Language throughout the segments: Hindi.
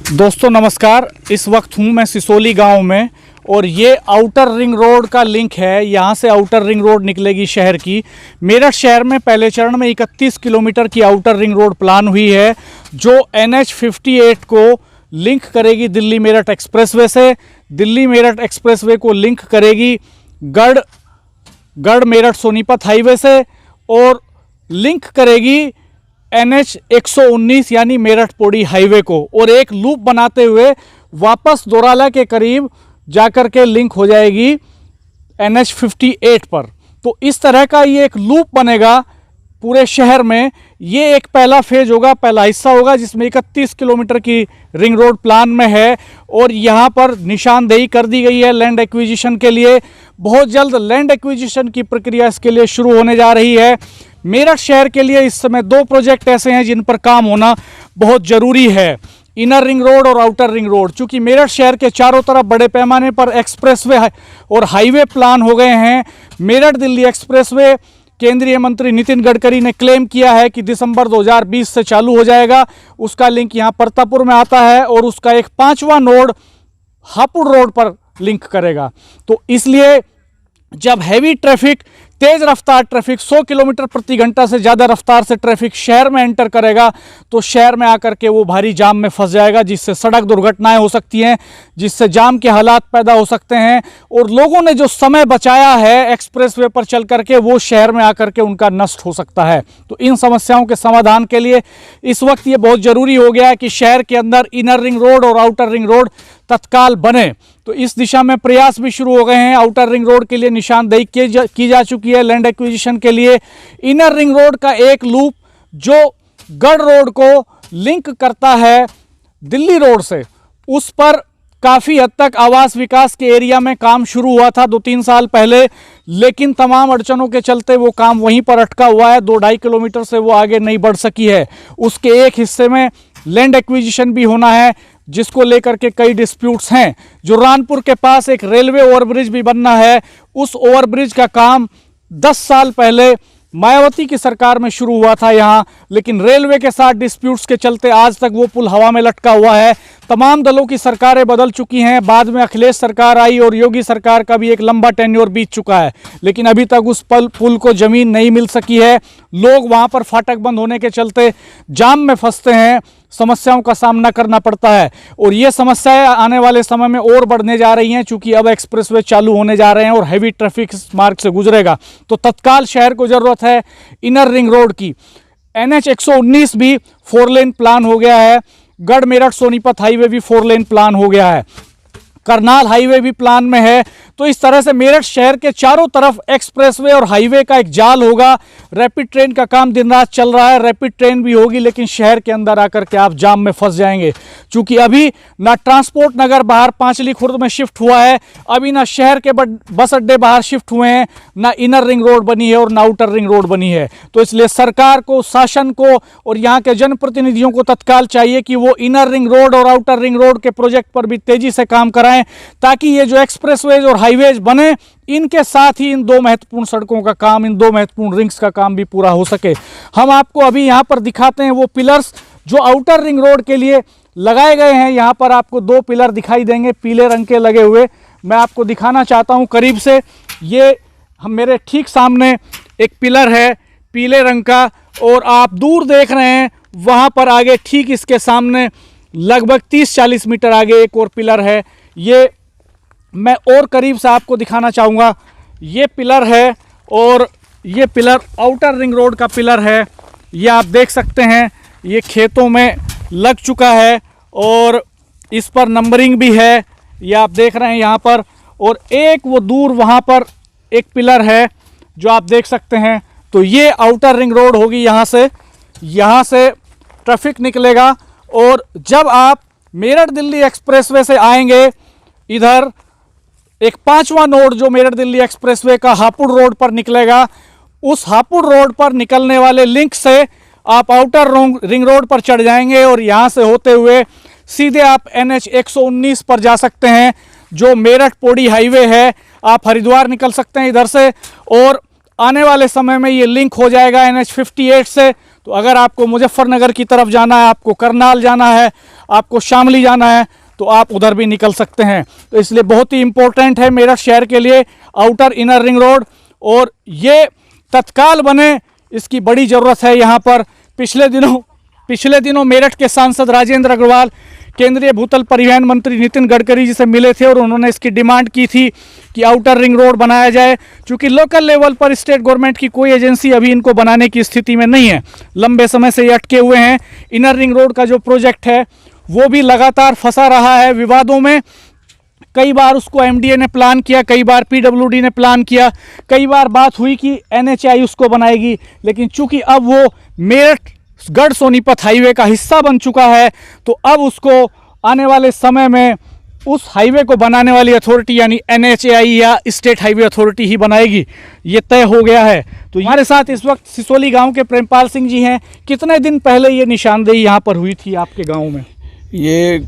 दोस्तों नमस्कार। इस वक्त हूँ मैं सिसोली गांव में और ये आउटर रिंग रोड का लिंक है। यहाँ से आउटर रिंग रोड निकलेगी शहर की। मेरठ शहर में पहले चरण में 31 किलोमीटर की आउटर रिंग रोड प्लान हुई है जो NH 58 को लिंक करेगी दिल्ली मेरठ एक्सप्रेसवे से। दिल्ली मेरठ एक्सप्रेसवे को लिंक करेगी गढ़ मेरठ सोनीपत हाईवे से और लिंक करेगी NH 119 यानी मेरठ पौड़ी हाईवे को, और एक लूप बनाते हुए वापस दोराला के करीब जाकर के लिंक हो जाएगी NH 58 पर। तो इस तरह का ये एक लूप बनेगा पूरे शहर में। ये एक पहला फेज होगा, पहला हिस्सा होगा जिसमें 31 किलोमीटर की रिंग रोड प्लान में है और यहाँ पर निशानदेही कर दी गई है लैंड एक्विजिशन के लिए। बहुत जल्द लैंड एक्विजिशन की प्रक्रिया इसके लिए शुरू होने जा रही है। मेरठ शहर के लिए इस समय दो प्रोजेक्ट ऐसे हैं जिन पर काम होना बहुत ज़रूरी है, इनर रिंग रोड और आउटर रिंग रोड। चूँकि मेरठ शहर के चारों तरफ बड़े पैमाने पर एक्सप्रेसवे और हाईवे प्लान हो गए हैं। मेरठ दिल्ली एक्सप्रेसवे केंद्रीय मंत्री नितिन गडकरी ने क्लेम किया है कि दिसंबर 2020 से चालू हो जाएगा। उसका लिंक यहाँ परतापुर में आता है और उसका एक 5वां नोड हापुड़ रोड पर लिंक करेगा। तो इसलिए जब हैवी ट्रैफिक, तेज रफ्तार ट्रैफिक 100 किलोमीटर प्रति घंटा से ज़्यादा रफ्तार से ट्रैफिक शहर में एंटर करेगा तो शहर में आकर के वो भारी जाम में फंस जाएगा, जिससे सड़क दुर्घटनाएं हो सकती हैं, जिससे जाम के हालात पैदा हो सकते हैं। और लोगों ने जो समय बचाया है एक्सप्रेसवे पर चल करके वो शहर में आकर के उनका नष्ट हो सकता है। तो इन समस्याओं के समाधान के लिए इस वक्त ये बहुत ज़रूरी हो गया है कि शहर के अंदर इनर रिंग रोड और आउटर रिंग रोड तत्काल बने। तो इस दिशा में प्रयास भी शुरू हो गए हैं। आउटर रिंग रोड के लिए निशानदेही की जा चुकी है लैंड एक्विजिशन के लिए। इनर रिंग रोड का एक लूप जो गढ़ रोड को लिंक करता है दिल्ली रोड से, उस पर काफ़ी हद तक आवास विकास के एरिया में काम शुरू हुआ था 2-3 साल पहले, लेकिन तमाम अड़चनों के चलते वो काम वहीं पर अटका हुआ है। 2-2.5 किलोमीटर से वो आगे नहीं बढ़ सकी है। उसके एक हिस्से में लैंड एक्विजिशन भी होना है जिसको लेकर के कई डिस्प्यूट्स हैं। जो रानपुर के पास एक रेलवे ओवरब्रिज भी बनना है, उस ओवरब्रिज का काम 10 साल पहले मायावती की सरकार में शुरू हुआ था यहाँ, लेकिन रेलवे के साथ डिस्प्यूट्स के चलते आज तक वो पुल हवा में लटका हुआ है। तमाम दलों की सरकारें बदल चुकी हैं, बाद में अखिलेश सरकार आई और योगी सरकार का भी एक लंबा टेन्योर बीत चुका है, लेकिन अभी तक उस पुल को ज़मीन नहीं मिल सकी है। लोग वहाँ पर फाटक बंद होने के चलते जाम में फंसते हैं, समस्याओं का सामना करना पड़ता है। और ये समस्याएं आने वाले समय में और बढ़ने जा रही हैं, चूंकि अब एक्सप्रेसवे चालू होने जा रहे हैं और हैवी ट्रैफिक इस मार्ग से गुजरेगा। तो तत्काल शहर को ज़रूरत है इनर रिंग रोड की। NH 119 भी 4 लेन प्लान हो गया है। गढ़ मेरठ सोनीपत हाईवे भी 4 लेन प्लान हो गया है। करनाल हाईवे भी प्लान में है। तो इस तरह से मेरठ शहर के चारों तरफ एक्सप्रेसवे और हाईवे का एक जाल होगा। रैपिड ट्रेन का काम दिन रात चल रहा है, रैपिड ट्रेन भी होगी, लेकिन शहर के अंदर आकर के आप जाम में फंस जाएंगे। क्योंकि अभी ना ट्रांसपोर्ट नगर बाहर पांचली खुर्द में शिफ्ट हुआ है, अभी ना शहर के बस अड्डे बाहर शिफ्ट हुए हैं, ना इनर रिंग रोड बनी है और ना आउटर रिंग रोड बनी है। तो इसलिए सरकार को, शासन को और यहाँ के जनप्रतिनिधियों को तत्काल चाहिए कि वो इनर रिंग रोड और आउटर रिंग रोड के प्रोजेक्ट पर भी तेजी से काम कराएं, ताकि ये जो एक्सप्रेसवेज और हाईवेज बने, इनके साथ ही इन दो महत्वपूर्ण सड़कों का काम, इन दो महत्वपूर्ण रिंग्स का काम भी पूरा हो सके। हम आपको अभी यहाँ पर दिखाते हैं वो पिलर्स जो आउटर रिंग रोड के लिए लगाए गए हैं। यहाँ पर आपको 2 पिलर दिखाई देंगे पीले रंग के लगे हुए। मैं आपको दिखाना चाहता हूँ करीब से। ये हम मेरे ठीक सामने एक पिलर है पीले रंग का, और आप दूर देख रहे हैं वहाँ पर आगे ठीक इसके सामने लगभग 30-40 मीटर आगे एक और पिलर है। ये मैं और करीब से आपको दिखाना चाहूँगा। ये पिलर है और ये पिलर आउटर रिंग रोड का पिलर है। ये आप देख सकते हैं, ये खेतों में लग चुका है और इस पर नंबरिंग भी है, ये आप देख रहे हैं यहाँ पर। और एक वो दूर वहाँ पर एक पिलर है जो आप देख सकते हैं। तो ये आउटर रिंग रोड होगी। यहाँ से ट्रैफिक निकलेगा और जब आप मेरठ दिल्ली एक्सप्रेसवे से आएंगे, इधर एक 5वां नोड जो मेरठ दिल्ली एक्सप्रेसवे का हापुड़ रोड पर निकलेगा, उस हापुड़ रोड पर निकलने वाले लिंक से आप आउटर रिंग रोड पर चढ़ जाएंगे और यहाँ से होते हुए सीधे आप NH 119 पर जा सकते हैं जो मेरठ पौड़ी हाईवे है। आप हरिद्वार निकल सकते हैं इधर से और आने वाले समय में ये लिंक हो जाएगा NH 58 से। तो अगर आपको मुजफ्फरनगर की तरफ जाना है, आपको करनाल जाना है, आपको शामली जाना है तो आप उधर भी निकल सकते हैं। तो इसलिए बहुत ही इम्पोर्टेंट है मेरठ शहर के लिए आउटर इनर रिंग रोड, और ये तत्काल बने, इसकी बड़ी ज़रूरत है यहाँ पर। पिछले दिनों मेरठ के सांसद राजेंद्र अग्रवाल केंद्रीय भूतल परिवहन मंत्री नितिन गडकरी जी से मिले थे और उन्होंने इसकी डिमांड की थी कि आउटर रिंग रोड बनाया जाए। क्योंकि लोकल लेवल पर स्टेट गवर्नमेंट की कोई एजेंसी अभी इनको बनाने की स्थिति में नहीं है, लंबे समय से ये अटके हुए हैं। इनर रिंग रोड का जो प्रोजेक्ट है वो भी लगातार फंसा रहा है विवादों में। कई बार उसको एमडीए ने प्लान किया, कई बार पीडब्ल्यूडी ने प्लान किया, कई बार बात हुई कि एनएचएआई उसको बनाएगी, लेकिन चूंकि अब वो मेरठ गढ़ सोनीपत हाईवे का हिस्सा बन चुका है तो अब उसको आने वाले समय में उस हाईवे को बनाने वाली अथॉरिटी यानी एनएचएआई या स्टेट हाईवे अथॉरिटी ही बनाएगी, ये तय हो गया है। तो हमारे साथ इस वक्त सिसोली गांव के प्रेमपाल सिंह जी हैं। कितने दिन पहले ये निशानदेही यहाँ पर हुई थी आपके गांव में? ये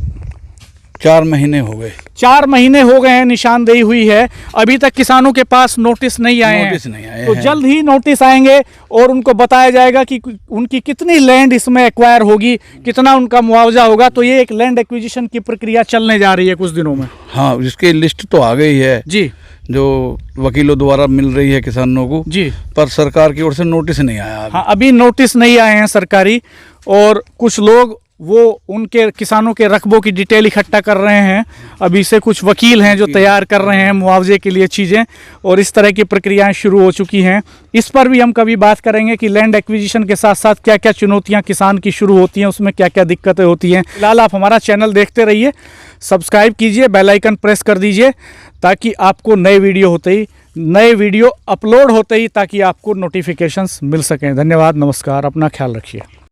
4 महीने हो गए। 4 महीने हो गए हैं निशानदेही हुई है, अभी तक किसानों के पास नोटिस नहीं आए हैं। तो जल्द ही नोटिस आएंगे और उनको बताया जाएगा कि उनकी कितनी लैंड इसमें एक्वायर होगी, कितना उनका मुआवजा होगा। तो ये एक लैंड एक्विजिशन की प्रक्रिया चलने जा रही है कुछ दिनों में। हाँ, इसकी लिस्ट तो आ गई है जी, जो वकीलों द्वारा मिल रही है किसानों को जी, पर सरकार की ओर से नोटिस नहीं आया अभी। हाँ, अभी नोटिस नहीं आए हैं सरकारी, और कुछ लोग वो उनके किसानों के रकबों की डिटेल इकट्ठा कर रहे हैं। अभी से कुछ वकील हैं जो तैयार कर रहे हैं मुआवजे के लिए चीज़ें, और इस तरह की प्रक्रियाएं शुरू हो चुकी हैं। इस पर भी हम कभी बात करेंगे कि लैंड एक्विजिशन के साथ साथ क्या क्या चुनौतियां किसान की शुरू होती हैं, उसमें क्या क्या दिक्कतें होती हैं। फिलहाल आप हमारा चैनल देखते रहिए, सब्सक्राइब कीजिए, बेल आइकन प्रेस कर दीजिए ताकि आपको नए वीडियो अपलोड होते ही ताकि आपको नोटिफिकेशंस मिल सकें। धन्यवाद, नमस्कार, अपना ख्याल रखिए।